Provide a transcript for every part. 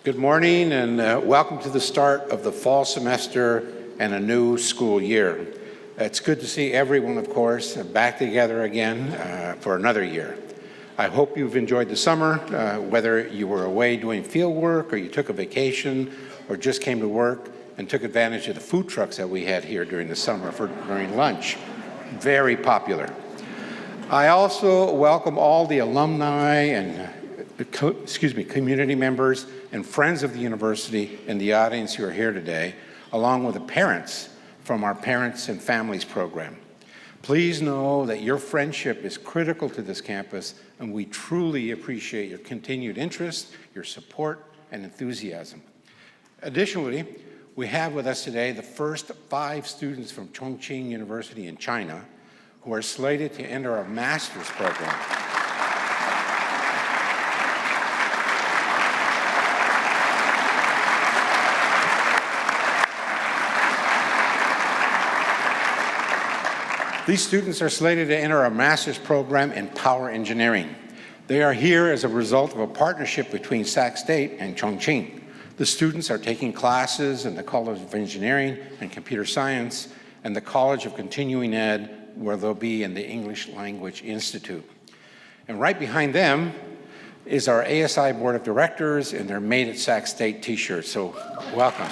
Good morning and welcome to the start of the fall semester and a new school year. It's good to see everyone, of course, back together again for another year. I hope you've enjoyed the summer, whether you were away doing field work or you took a vacation or just came to work and took advantage of the food trucks that we had here during the summer during lunch. Very popular. I also welcome all the alumni and community members and friends of the university in the audience who are here today, along with the parents from our Parents and Families program. Please know that your friendship is critical to this campus, and we truly appreciate your continued interest, your support, and enthusiasm. Additionally, we have with us today the first 5 students from Chongqing University in China who are slated to enter our master's program. These students are slated to enter our master's program in power engineering. They are here as a result of a partnership between Sac State and Chongqing. The students are taking classes in the College of Engineering and Computer Science and the College of Continuing Ed, where they'll be in the English Language Institute. And right behind them is our ASI Board of Directors and their Made at Sac State t-shirts, so welcome.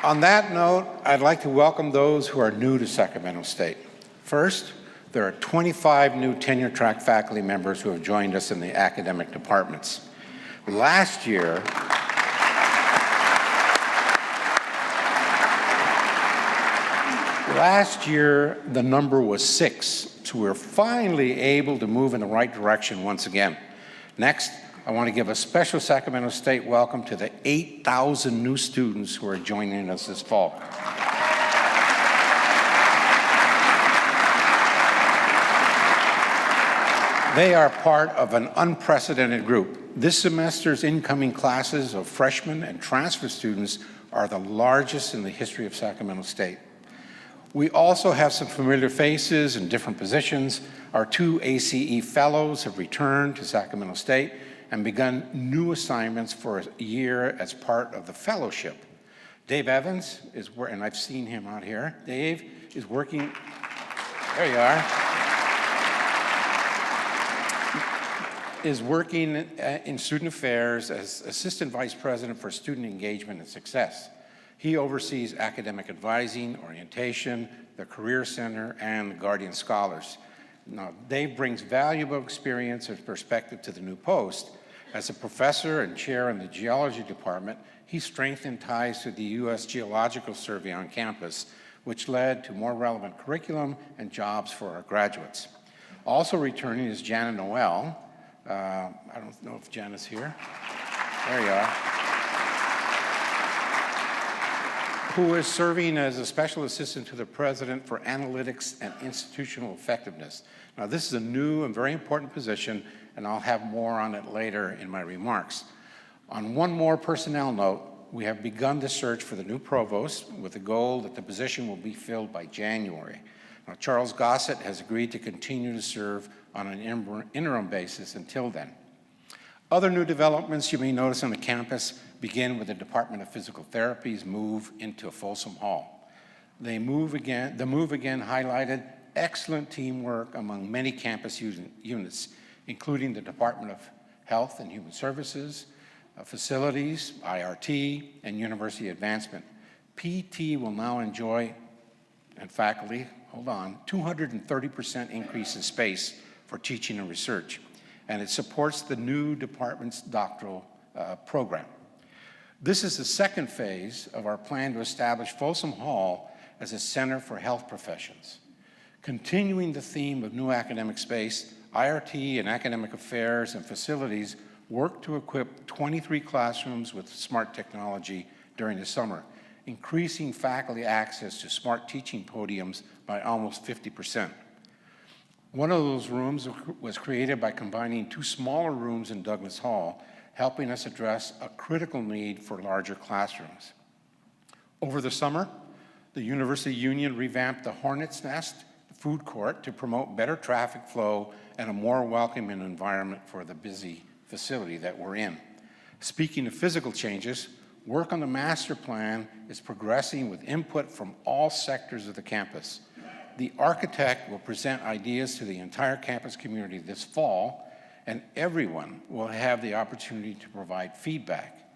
On that note, I'd like to welcome those who are new to Sacramento State. First, there are 25 new tenure-track faculty members who have joined us in the academic departments. Last year, the number was 6, so we're finally able to move in the right direction once again. Next, I want to give a special Sacramento State welcome to the 8,000 new students who are joining us this fall. They are part of an unprecedented group. This semester's incoming classes of freshmen and transfer students are the largest in the history of Sacramento State. We also have some familiar faces in different positions. Our 2 ACE fellows have returned to Sacramento State and begun new assignments for a year as part of the fellowship. Dave Evans is, and I've seen him out here. Dave is working, there you are, is working in student affairs as Assistant Vice President for Student Engagement and Success. He oversees academic advising, orientation, the Career Center, and the Guardian Scholars. Now, Dave brings valuable experience and perspective to the new post. As a professor and chair in the geology department, he strengthened ties to the U.S. Geological Survey on campus, which led to more relevant curriculum and jobs for our graduates. Also returning is Jana Noel. I don't know if Jana's here. There you are. Who is serving as a special assistant to the president for analytics and institutional effectiveness. Now, this is a new and very important position, and I'll have more on it later in my remarks. On one more personnel note, we have begun the search for the new provost with the goal that the position will be filled by January. Now, Charles Gossett has agreed to continue to serve on an interim basis until then. Other new developments you may notice on the campus begin with the Department of Physical Therapy's move into Folsom Hall. The move again highlighted excellent teamwork among many campus units, including the Department of Health and Human Services, Facilities, IRT, and University Advancement. PT will now enjoy, and faculty, 230% increase in space for teaching and research, and it supports the new department's doctoral program. This is the second phase of our plan to establish Folsom Hall as a center for health professions. Continuing the theme of new academic space, IRT and Academic Affairs and Facilities work to equip 23 classrooms with smart technology during the summer, increasing faculty access to smart teaching podiums by almost 50%. One of those rooms was created by combining 2 smaller rooms in Douglas Hall, helping us address a critical need for larger classrooms. Over the summer, the University Union revamped the Hornet's Nest food court to promote better traffic flow and a more welcoming environment for the busy facility that we're in. Speaking of physical changes, work on the master plan is progressing with input from all sectors of the campus. The architect will present ideas to the entire campus community this fall, and everyone will have the opportunity to provide feedback.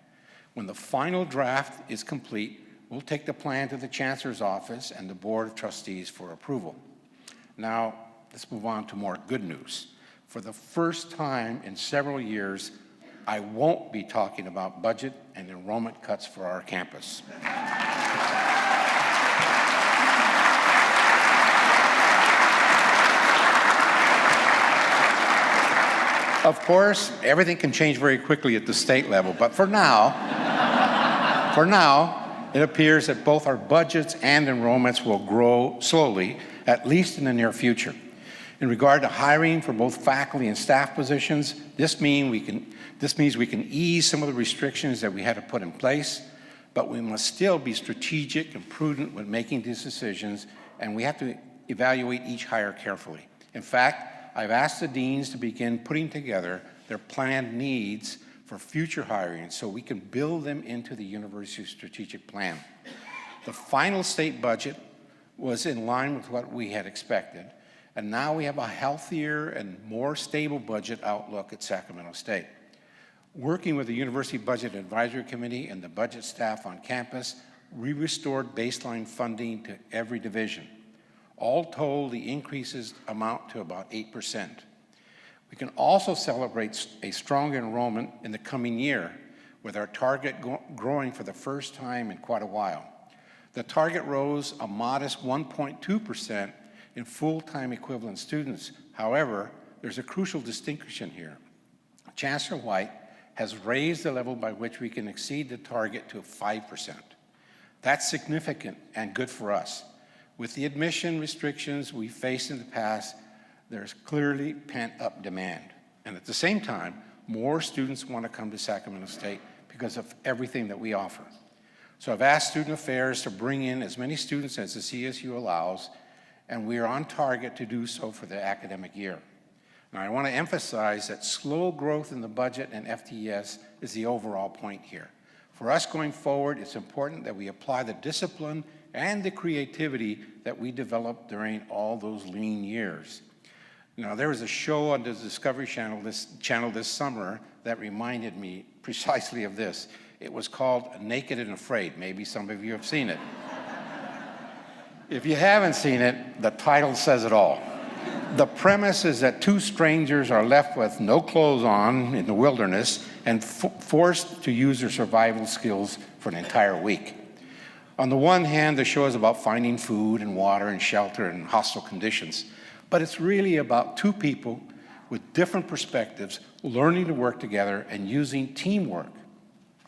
When the final draft is complete, we'll take the plan to the Chancellor's office and the Board of Trustees for approval. Now, let's move on to more good news. For the first time in several years, I won't be talking about budget and enrollment cuts for our campus. Of course, everything can change very quickly at the state level, but for now, it appears that both our budgets and enrollments will grow slowly, at least in the near future. In regard to hiring for both faculty and staff positions, this means we can ease some of the restrictions that we had to put in place, but we must still be strategic and prudent when making these decisions, and we have to evaluate each hire carefully. In fact, I've asked the deans to begin putting together their planned needs for future hiring so we can build them into the university's strategic plan. The final state budget was in line with what we had expected, and now we have a healthier and more stable budget outlook at Sacramento State. Working with the University Budget Advisory Committee and the budget staff on campus, we restored baseline funding to every division. All told, the increases amount to about 8%. We can also celebrate a strong enrollment in the coming year, with our target growing for the first time in quite a while. The target rose a modest 1.2% in full-time equivalent students. However, there's a crucial distinction here. Chancellor White has raised the level by which we can exceed the target to 5%. That's significant and good for us. With the admission restrictions we faced in the past, there's clearly pent-up demand. And at the same time, more students want to come to Sacramento State because of everything that we offer. So I've asked Student Affairs to bring in as many students as the CSU allows, and we are on target to do so for the academic year. Now, I want to emphasize that slow growth in the budget and FTES is the overall point here. For us going forward, it's important that we apply the discipline and the creativity that we developed during all those lean years. Now, there was a show on the Discovery Channel this summer that reminded me precisely of this. It was called Naked and Afraid. Maybe some of you have seen it. If you haven't seen it, the title says it all. The premise is that two strangers are left with no clothes on in the wilderness and forced to use their survival skills for an entire week. On the one hand, the show is about finding food and water and shelter in hostile conditions, but it's really about two people with different perspectives learning to work together and using teamwork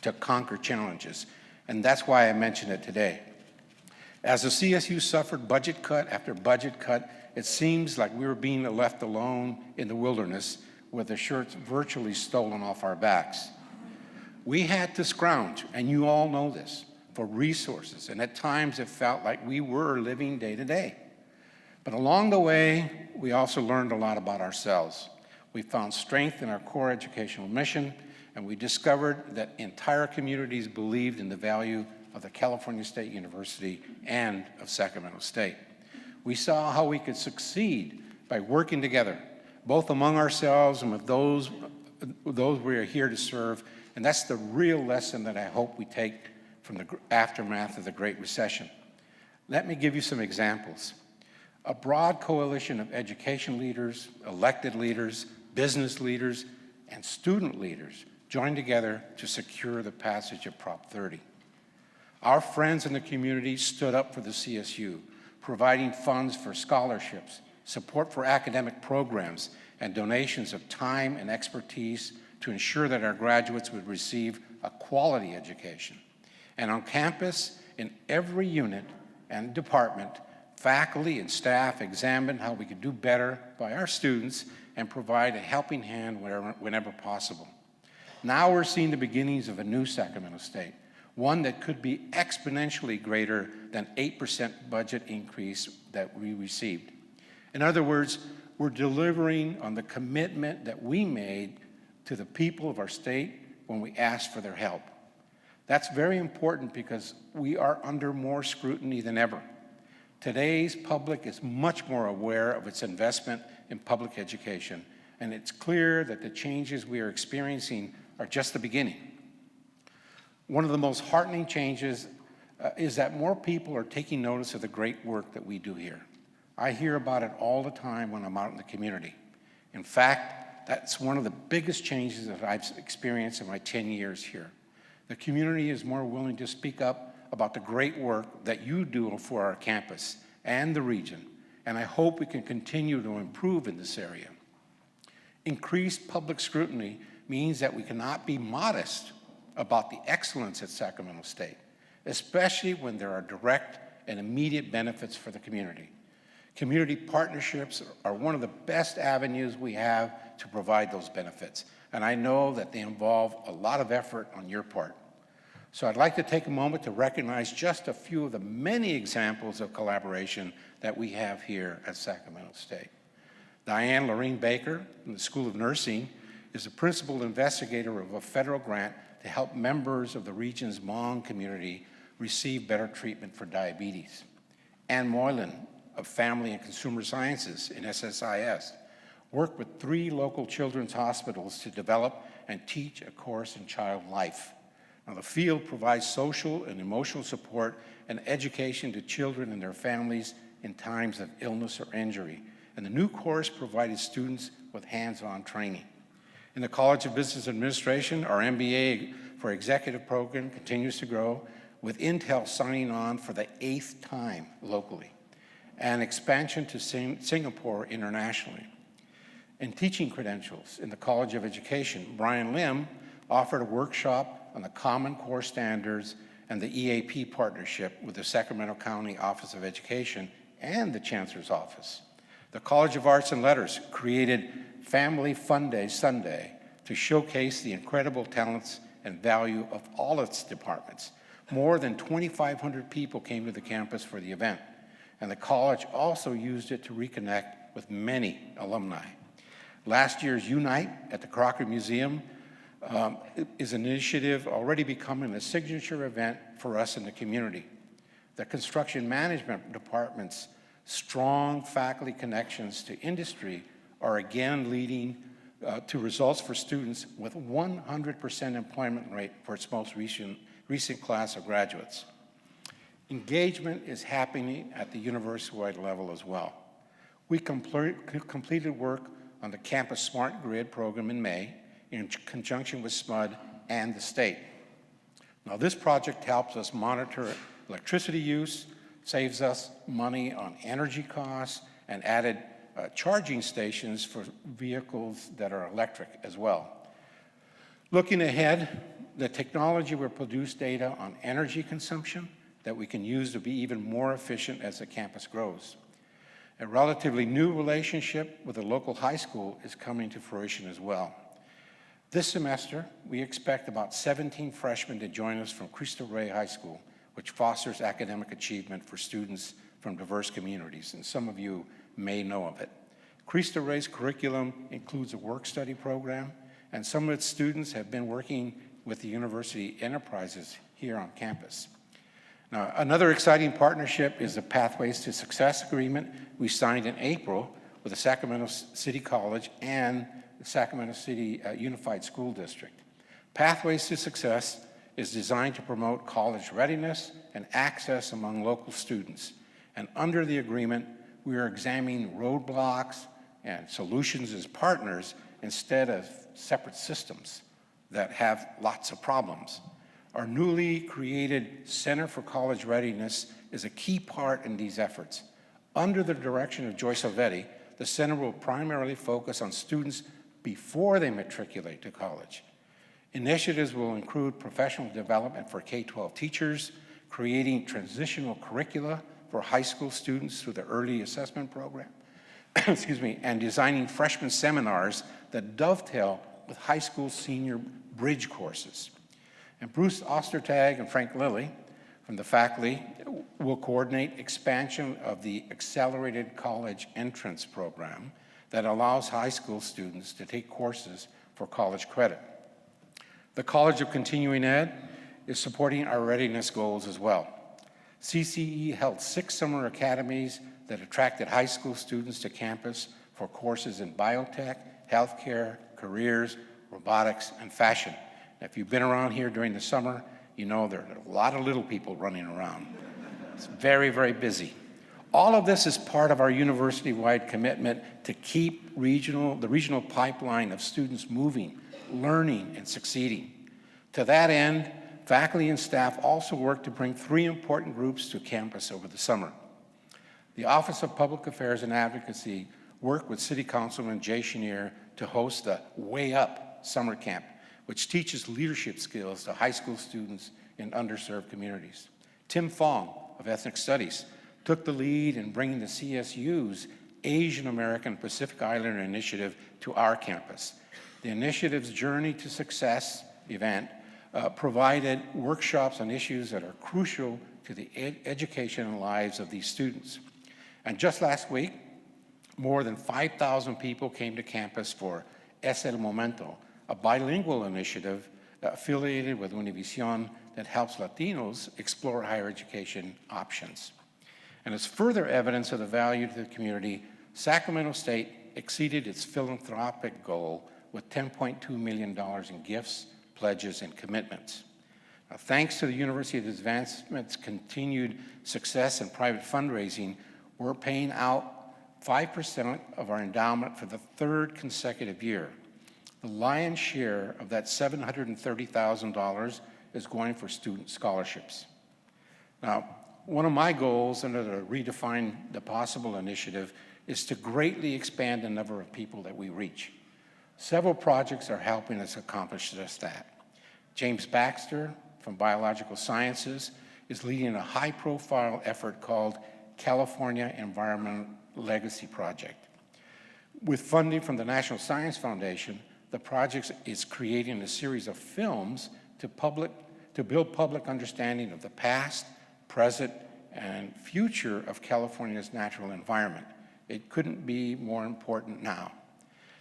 to conquer challenges. And that's why I mention it today. As the CSU suffered budget cut after budget cut, it seems like we were being left alone in the wilderness with the shirts virtually stolen off our backs. We had to scrounge, and you all know this, for resources, and at times it felt like we were living day to day. But along the way, we also learned a lot about ourselves. We found strength in our core educational mission, and we discovered that entire communities believed in the value of the California State University and of Sacramento State. We saw how we could succeed by working together, both among ourselves and with those we are here to serve, and that's the real lesson that I hope we take from the aftermath of the Great Recession. Let me give you some examples. A broad coalition of education leaders, elected leaders, business leaders, and student leaders joined together to secure the passage of Prop 30. Our friends in the community stood up for the CSU, providing funds for scholarships, support for academic programs, and donations of time and expertise to ensure that our graduates would receive a quality education. And on campus, in every unit and department, faculty and staff examined how we could do better by our students and provide a helping hand whenever possible. Now we're seeing the beginnings of a new Sacramento State, one that could be exponentially greater than 8% budget increase that we received. In other words, we're delivering on the commitment that we made to the people of our state when we asked for their help. That's very important because we are under more scrutiny than ever. Today's public is much more aware of its investment in public education, and it's clear that the changes we are experiencing are just the beginning. One of the most heartening changes is that more people are taking notice of the great work that we do here. I hear about it all the time when I'm out in the community. In fact, that's one of the biggest changes that I've experienced in my 10 years here. The community is more willing to speak up about the great work that you do for our campus and the region, and I hope we can continue to improve in this area. Increased public scrutiny means that we cannot be modest about the excellence at Sacramento State, especially when there are direct and immediate benefits for the community. Community partnerships are one of the best avenues we have to provide those benefits, and I know that they involve a lot of effort on your part. So I'd like to take a moment to recognize just a few of the many examples of collaboration that we have here at Sacramento State. Diane Lorene Baker from the School of Nursing is the principal investigator of a federal grant to help members of the region's Hmong community receive better treatment for diabetes. Ann Moylan of Family and Consumer Sciences in SSIS worked with 3 local children's hospitals to develop and teach a course in child life. Now, the field provides social and emotional support and education to children and their families in times of illness or injury, and the new course provided students with hands-on training. In the College of Business Administration, our MBA for Executive program continues to grow, with Intel signing on for the 8th time locally, and expansion to Singapore internationally. In teaching credentials in the College of Education, Brian Lim offered a workshop on the Common Core Standards and the EAP partnership with the Sacramento County Office of Education and the Chancellor's Office. The College of Arts and Letters created Family Fun Day Sunday to showcase the incredible talents and value of all its departments. More than 2,500 people came to the campus for the event, and the college also used it to reconnect with many alumni. Last year's Unite at the Crocker Museum is an initiative already becoming a signature event for us in the community. The construction management department's strong faculty connections to industry are again leading to results for students with 100% employment rate for its most recent class of graduates. Engagement is happening at the university-wide level as well. We completed work on the Campus Smart Grid program in May in conjunction with SMUD and the state. Now, this project helps us monitor electricity use, saves us money on energy costs, and added charging stations for vehicles that are electric as well. Looking ahead, the technology will produce data on energy consumption that we can use to be even more efficient as the campus grows. A relatively new relationship with a local high school is coming to fruition as well. This semester, we expect about 17 freshmen to join us from Cristo Rey High School, which fosters academic achievement for students from diverse communities, and some of you may know of it. Cristo Rey's curriculum includes a work-study program, and some of its students have been working with the university enterprises here on campus. Now, another exciting partnership is the Pathways to Success agreement we signed in April with the Sacramento City College and the Sacramento City Unified School District. Pathways to Success is designed to promote college readiness and access among local students. And under the agreement, we are examining roadblocks and solutions as partners instead of separate systems that have lots of problems. Our newly created Center for College Readiness is a key part in these efforts. Under the direction of Joyce Ovetti, the center will primarily focus on students before they matriculate to college. Initiatives will include professional development for K-12 teachers, creating transitional curricula for high school students through the early assessment program, and designing freshman seminars that dovetail with high school senior bridge courses. And Bruce Ostertag and Frank Lilly From the faculty, we'll coordinate expansion of the Accelerated College Entrance Program that allows high school students to take courses for college credit. The College of Continuing Ed is supporting our readiness goals as well. CCE held 6 summer academies that attracted high school students to campus for courses in biotech, healthcare, careers, robotics, and fashion. If you've been around here during the summer, you know there are a lot of little people running around. It's very, very busy. All of this is part of our university-wide commitment to keep the regional pipeline of students moving, learning, and succeeding. To that end, faculty and staff also work to bring 3 important groups to campus over the summer. The Office of Public Affairs and Advocacy worked with City Councilman Jay Chenier to host the Way Up Summer Camp, which teaches leadership skills to high school students in underserved communities. Tim Fong of Ethnic Studies took the lead in bringing the CSU's Asian American Pacific Islander Initiative to our campus. The initiative's Journey to Success event provided workshops on issues that are crucial to the education and lives of these students. And just last week, more than 5,000 people came to campus for Es el Momento, a bilingual initiative affiliated with Univision that helps Latinos explore higher education options. And as further evidence of the value to the community, Sacramento State exceeded its philanthropic goal with $10.2 million in gifts, pledges, and commitments. Now, thanks to the University's advancement's continued success in private fundraising, we're paying out 5% of our endowment for the 3rd consecutive year. The lion's share of that $730,000 is going for student scholarships. Now, one of my goals under the Redefine the Possible initiative is to greatly expand the number of people that we reach. Several projects are helping us accomplish just that. James Baxter from Biological Sciences is leading a high-profile effort called California Environmental Legacy Project. With funding from the National Science Foundation, the project is creating a series of films to build public understanding of the past, present, and future of California's natural environment. It couldn't be more important now.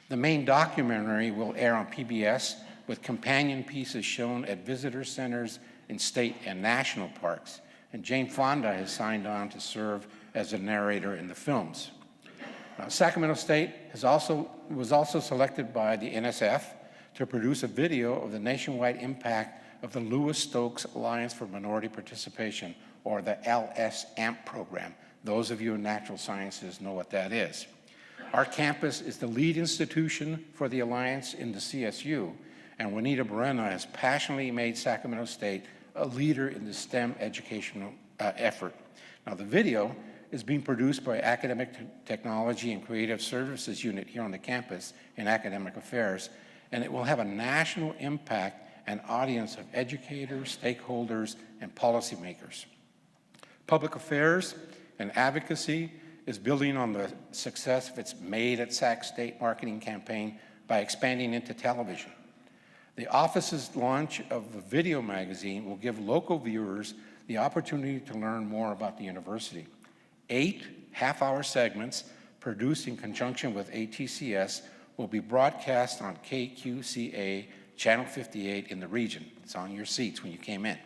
The main documentary will air on PBS with companion pieces shown at visitor centers in state and national parks. And Jane Fonda has signed on to serve as a narrator in the films. Sacramento State was also selected by the NSF to produce a video of the nationwide impact of the Lewis Stokes Alliance for Minority Participation, or the LS-AMP program. Those of you in natural sciences know what that is. Our campus is the lead institution for the Alliance in the CSU, and Juanita Barrena has passionately made Sacramento State a leader in the STEM educational effort. Now, the video is being produced by Academic Technology and Creative Services Unit here on the campus in Academic Affairs, and it will have a national impact and audience of educators, stakeholders, and policymakers. Public Affairs and Advocacy is building on the success of its Made at Sac State marketing campaign by expanding into television. The office's launch of the video magazine will give local viewers the opportunity to learn more about the university. 8 half-hour segments produced in conjunction with ATCS will be broadcast on KQCA Channel 58 in the region. It's on your seats when you came in.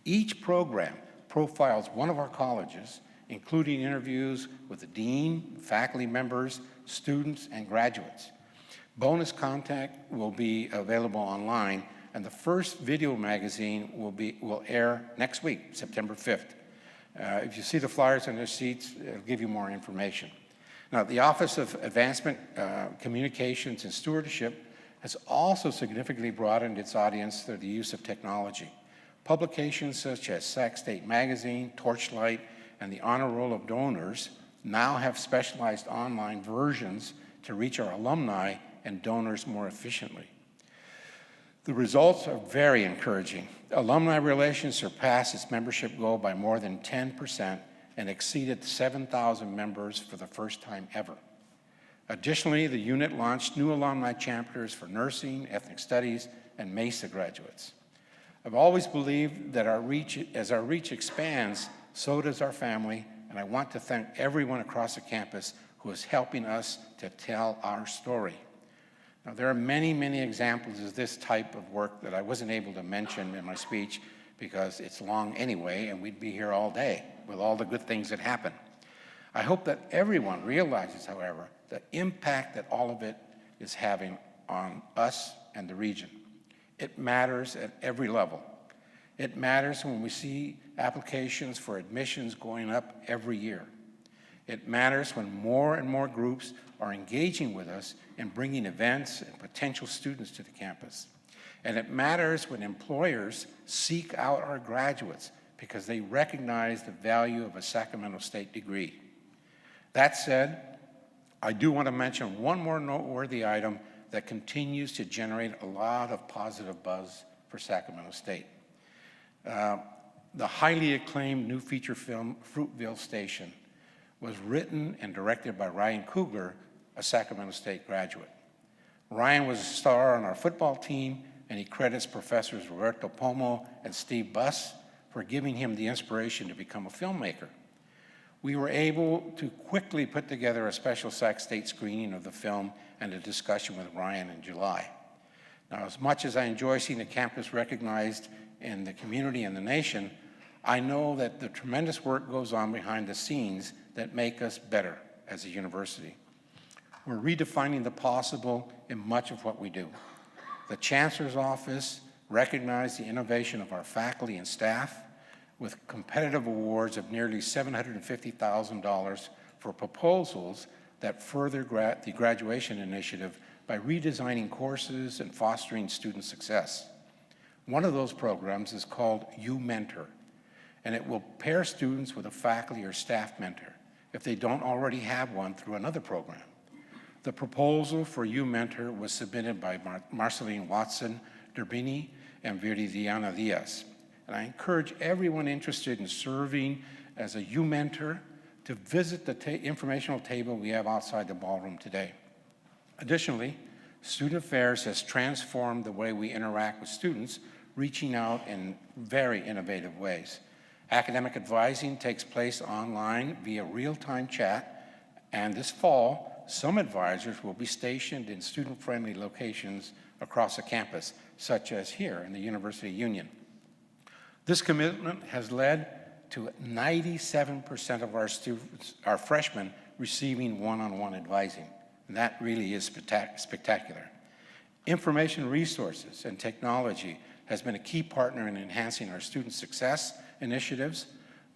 Each program profiles one of our colleges, including interviews with the dean, faculty members, students, and graduates. Bonus content will be available online, and the first video magazine will air next week, September 5th. If you see the flyers on their seats, it'll give you more information. Now, the Office of Advancement, Communications, and Stewardship has also significantly broadened its audience through the use of technology. Publications such as Sac State Magazine, Torchlight, and the Honor Roll of Donors now have specialized online versions to reach our alumni and donors more efficiently. The results are very encouraging. Alumni Relations surpassed its membership goal by more than 10% and exceeded 7,000 members for the first time ever. Additionally, the unit launched new alumni chapters for nursing, ethnic studies, and MESA graduates. I've always believed that as our reach expands, so does our family, and I want to thank everyone across the campus who is helping us to tell our story. Now, there are many, many examples of this type of work that I wasn't able to mention in my speech because it's long anyway, and we'd be here all day with all the good things that happen. I hope that everyone realizes, however, the impact that all of it is having on us and the region. It matters at every level. It matters when we see applications for admissions going up every year. It matters when more and more groups are engaging with us and bringing events and potential students to the campus. And it matters when employers seek out our graduates because they recognize the value of a Sacramento State degree. That said, I do want to mention one more noteworthy item that continues to generate a lot of positive buzz for Sacramento State. The highly acclaimed new feature film, Fruitville Station, was written and directed by Ryan Coogler, a Sacramento State graduate. Ryan was a star on our football team, and he credits professors Roberto Pomo and Steve Buss for giving him the inspiration to become a filmmaker. We were able to quickly put together a special Sac State screening of the film and a discussion with Ryan in July. Now, as much as I enjoy seeing the campus recognized in the community and the nation, I know that the tremendous work goes on behind the scenes that make us better as a university. We're redefining the possible in much of what we do. The Chancellor's Office recognized the innovation of our faculty and staff with competitive awards of nearly $750,000 for proposals that further the graduation initiative by redesigning courses and fostering student success. One of those programs is called U-Mentor, and it will pair students with a faculty or staff mentor if they don't already have one through another program. The proposal for U-Mentor was submitted by Marceline Watson, Durbini, and Viridiana Diaz. And I encourage everyone interested in serving as a U-Mentor to visit the informational table we have outside the ballroom today. Additionally, Student Affairs has transformed the way we interact with students, reaching out in very innovative ways. Academic advising takes place online via real-time chat, and this fall, some advisors will be stationed in student-friendly locations across the campus, such as here in the University Union. This commitment has led to 97% of our students, our freshmen, receiving one-on-one advising. And that really is spectacular. Information resources and technology has been a key partner in enhancing our student success initiatives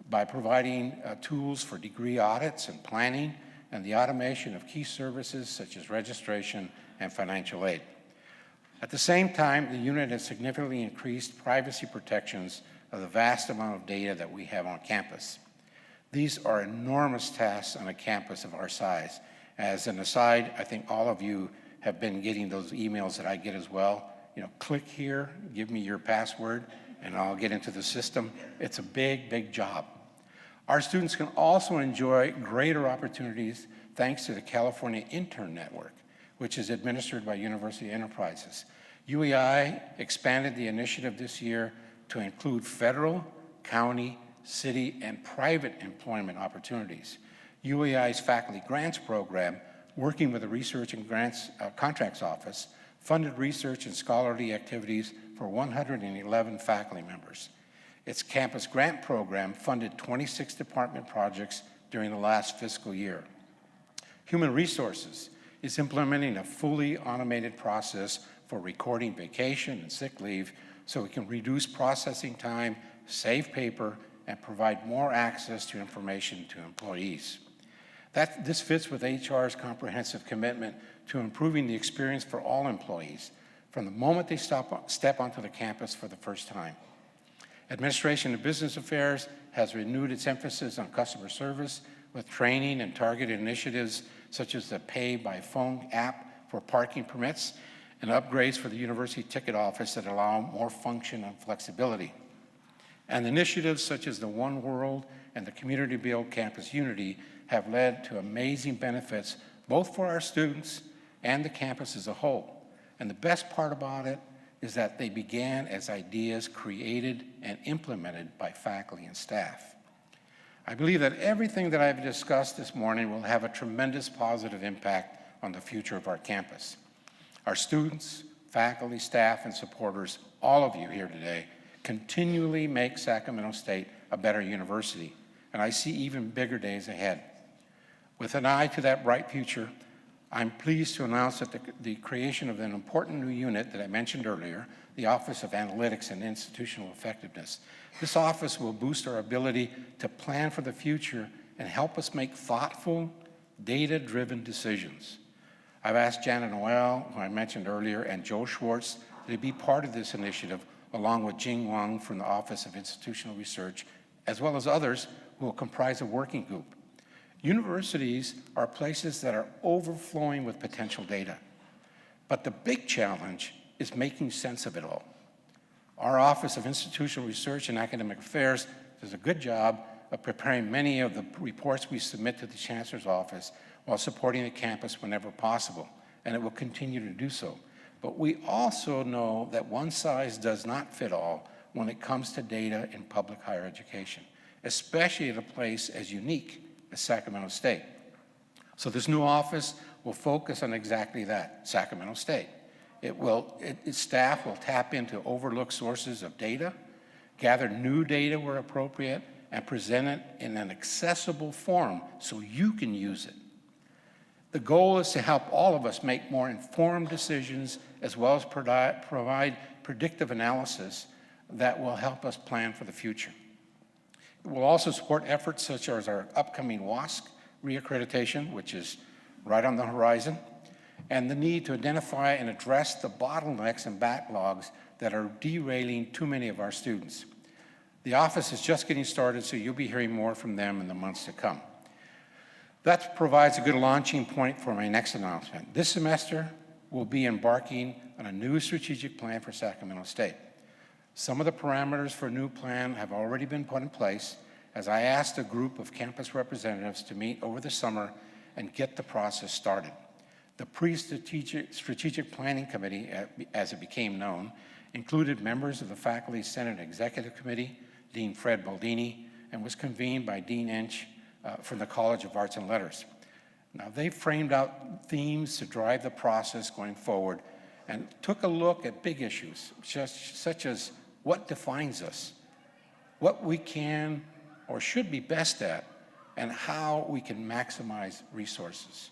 by providing tools for degree audits and planning and the automation of key services such as registration and financial aid. At the same time, the unit has significantly increased privacy protections of the vast amount of data that we have on campus. These are enormous tasks on a campus of our size. As an aside, I think all of you have been getting those emails that I get as well. You know, click here, give me your password, and I'll get into the system. It's a big, big job. Our students can also enjoy greater opportunities thanks to the California Intern Network, which is administered by University Enterprises. UEI expanded the initiative this year to include federal, county, city, and private employment opportunities. UEI's Faculty Grants Program, working with the Research and Grants Contracts Office, funded research and scholarly activities for 111 faculty members. Its Campus Grant Program funded 26 department projects during the last fiscal year. Human Resources is implementing a fully automated process for recording vacation and sick leave so we can reduce processing time, save paper, and provide more access to information to employees. This fits with HR's comprehensive commitment to improving the experience for all employees from the moment they step onto the campus for the first time. Administration and Business Affairs has renewed its emphasis on customer service with training and targeted initiatives such as the Pay by Phone app for parking permits and upgrades for the university ticket office that allow more function and flexibility. And initiatives such as the One World and the Community Build Campus Unity have led to amazing benefits both for our students and the campus as a whole. And the best part about it is that they began as ideas created and implemented by faculty and staff. I believe that everything that I've discussed this morning will have a tremendous positive impact on the future of our campus. Our students, faculty, staff, and supporters, all of you here today, continually make Sacramento State a better university, and I see even bigger days ahead. With an eye to that bright future, I'm pleased to announce that the creation of an important new unit that I mentioned earlier, the Office of Analytics and Institutional Effectiveness. This office will boost our ability to plan for the future and help us make thoughtful, data-driven decisions. I've asked Jana Noel, who I mentioned earlier, and Joe Schwartz to be part of this initiative, along with Jing Wang from the Office of Institutional Research, as well as others who will comprise a working group. Universities are places that are overflowing with potential data, but the big challenge is making sense of it all. Our Office of Institutional Research and Academic Affairs does a good job of preparing many of the reports we submit to the Chancellor's Office while supporting the campus whenever possible, and it will continue to do so. But we also know that one size does not fit all when it comes to data in public higher education, especially at a place as unique as Sacramento State. So this new office will focus on exactly that, Sacramento State. Its staff will tap into overlooked sources of data, gather new data where appropriate, and present it in an accessible form so you can use it. The goal is to help all of us make more informed decisions as well as provide predictive analysis that will help us plan for the future. It will also support efforts such as our upcoming WASC reaccreditation, which is right on the horizon, and the need to identify and address the bottlenecks and backlogs that are derailing too many of our students. The office is just getting started, so you'll be hearing more from them in the months to come. That provides a good launching point for my next announcement. This semester, we'll be embarking on a new strategic plan for Sacramento State. Some of the parameters for a new plan have already been put in place as I asked a group of campus representatives to meet over the summer and get the process started. The Strategic Planning Committee, as it became known, included members of the Faculty Senate Executive Committee, Dean Fred Baldini, and was convened by Dean Inch from the College of Arts and Letters. Now, they framed out themes to drive the process going forward and took a look at big issues, such as what defines us, what we can or should be best at, and how we can maximize resources.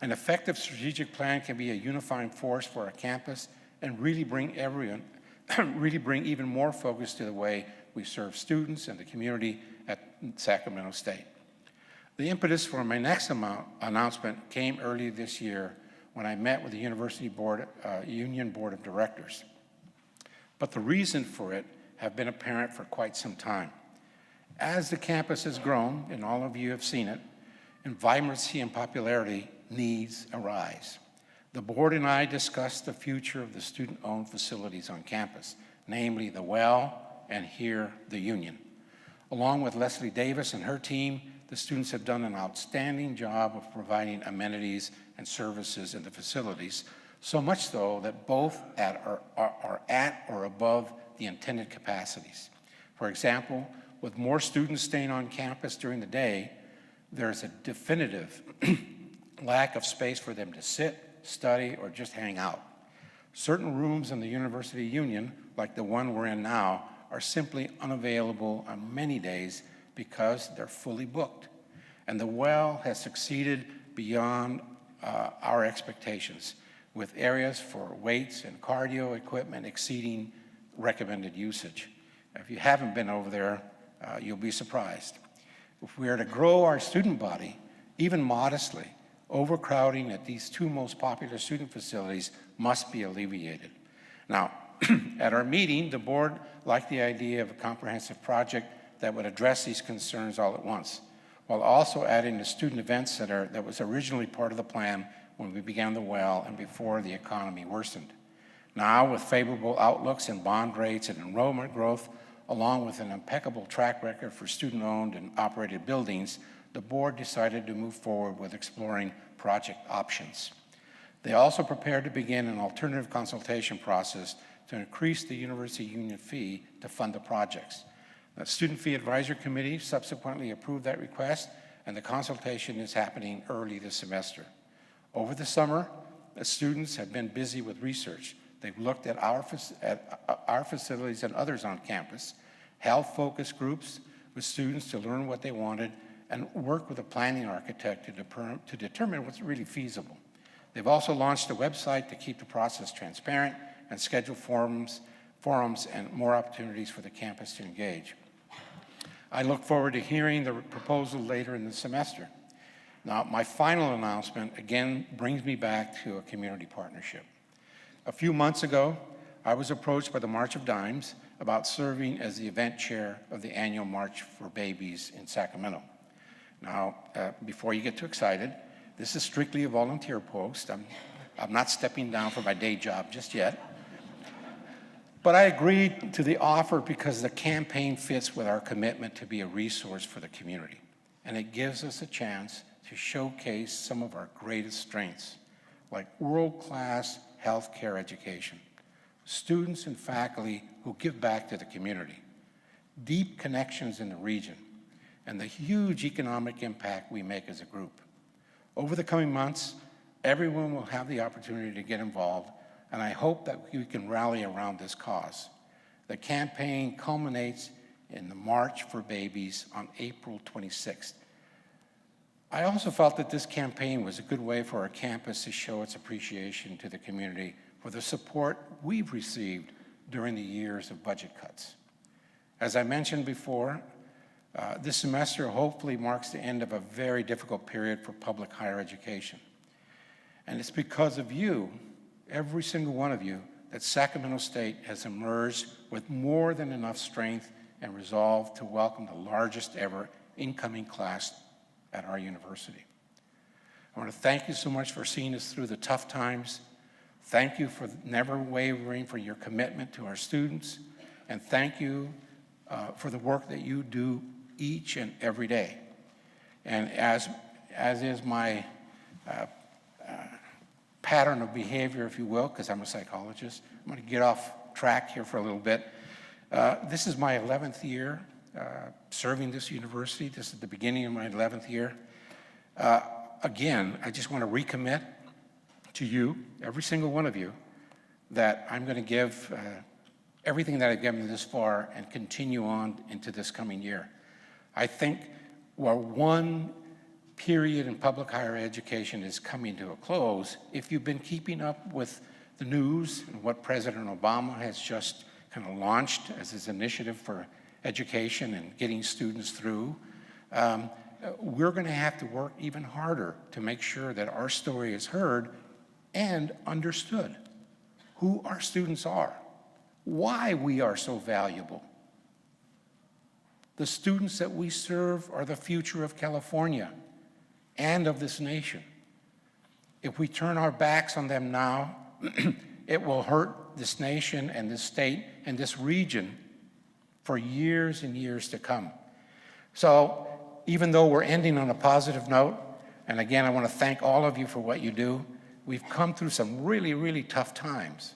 An effective strategic plan can be a unifying force for our campus and really bring even more focus to the way we serve students and the community at Sacramento State. The impetus for my next announcement came early this year when I met with the University Union Board of Directors. But the reason for it have been apparent for quite some time. As the campus has grown, and all of you have seen it, and vibrancy and popularity needs arise. The board and I discussed the future of the student-owned facilities on campus, namely the Well and here the Union. Along with Leslie Davis and her team, the students have done an outstanding job of providing amenities and services in the facilities, so much so that both are at or above the intended capacities. For example, with more students staying on campus during the day, there's a definitive lack of space for them to sit, study, or just hang out. Certain rooms in the University Union, like the one we're in now, are simply unavailable on many days because they're fully booked. And the Well has succeeded beyond our expectations, with areas for weights and cardio equipment exceeding recommended usage. If you haven't been over there, you'll be surprised. If we are to grow our student body, even modestly, overcrowding at these two most popular student facilities must be alleviated. Now, at our meeting, the board liked the idea of a comprehensive project that would address these concerns all at once, while also adding the student event center that was originally part of the plan when we began the Well and before the economy worsened. Now, with favorable outlooks in bond rates and enrollment growth, along with an impeccable track record for student-owned and operated buildings, the board decided to move forward with exploring project options. They also prepared to begin an alternative consultation process to increase the University Union fee to fund the projects. The Student Fee Advisory Committee subsequently approved that request, and the consultation is happening early this semester. Over the summer, the students have been busy with research. They've looked at our facilities and others on campus, held focus groups with students to learn what they wanted, and worked with a planning architect to determine what's really feasible. They've also launched a website to keep the process transparent and schedule forums and more opportunities for the campus to engage. I look forward to hearing the proposal later in the semester. Now, my final announcement again brings me back to a community partnership. A few months ago, I was approached by the March of Dimes about serving as the event chair of the annual March for Babies in Sacramento. Now, before you get too excited, this is strictly a volunteer post. I'm not stepping down from my day job just yet. But I agreed to the offer because the campaign fits with our commitment to be a resource for the community. And it gives us a chance to showcase some of our greatest strengths, like world-class healthcare education, students and faculty who give back to the community, deep connections in the region, and the huge economic impact we make as a group. Over the coming months, everyone will have the opportunity to get involved, and I hope that we can rally around this cause. The campaign culminates in the March for Babies on April 26th. I also felt that this campaign was a good way for our campus to show its appreciation to the community for the support we've received during the years of budget cuts. As I mentioned before, this semester hopefully marks the end of a very difficult period for public higher education. And it's because of you, every single one of you, that Sacramento State has emerged with more than enough strength and resolve to welcome the largest ever incoming class at our university. I want to thank you so much for seeing us through the tough times. Thank you for never wavering for your commitment to our students. And thank you for the work that you do each and every day. And as is my pattern of behavior, if you will, because I'm a psychologist, I'm going to get off track here for a little bit. This is my 11th year serving this university. This is the beginning of my 11th year. Again, I just want to recommit to you, every single one of you, that I'm going to give everything that I've given this far and continue on into this coming year. I think while one period in public higher education is coming to a close, if you've been keeping up with the news and what President Obama has just kind of launched as his initiative for education and getting students through, we're going to have to work even harder to make sure that our story is heard and understood. Who our students are, why we are so valuable. The students that we serve are the future of California and of this nation. If we turn our backs on them now, it will hurt this nation and this state and this region for years and years to come. So even though we're ending on a positive note, and again, I want to thank all of you for what you do, we've come through some really, really tough times.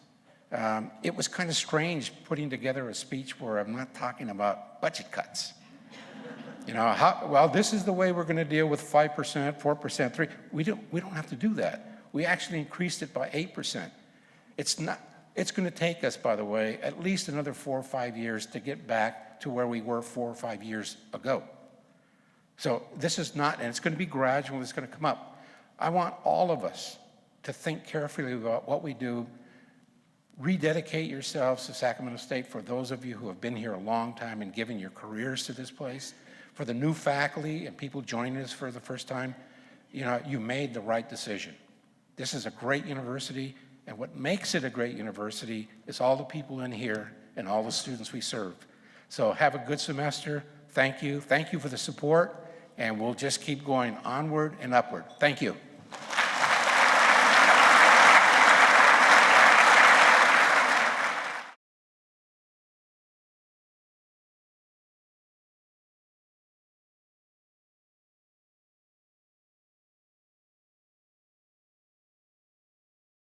It was kind of strange putting together a speech where I'm not talking about budget cuts. You know, well, this is the way we're going to deal with 5%, 4%, 3%. We don't have to do that. We actually increased it by 8%. It's going to take us, by the way, at least another 4 or 5 years to get back to where we were 4 or 5 years ago. So this is not, and it's going to be gradual, it's going to come up. I want all of us to think carefully about what we do. Rededicate yourselves to Sacramento State for those of you who have been here a long time and given your careers to this place. For the new faculty and people joining us for the first time, you know, you made the right decision. This is a great university, and what makes it a great university is all the people in here and all the students we serve. So have a good semester. Thank you. Thank you for the support, and we'll just keep going onward and upward. Thank you.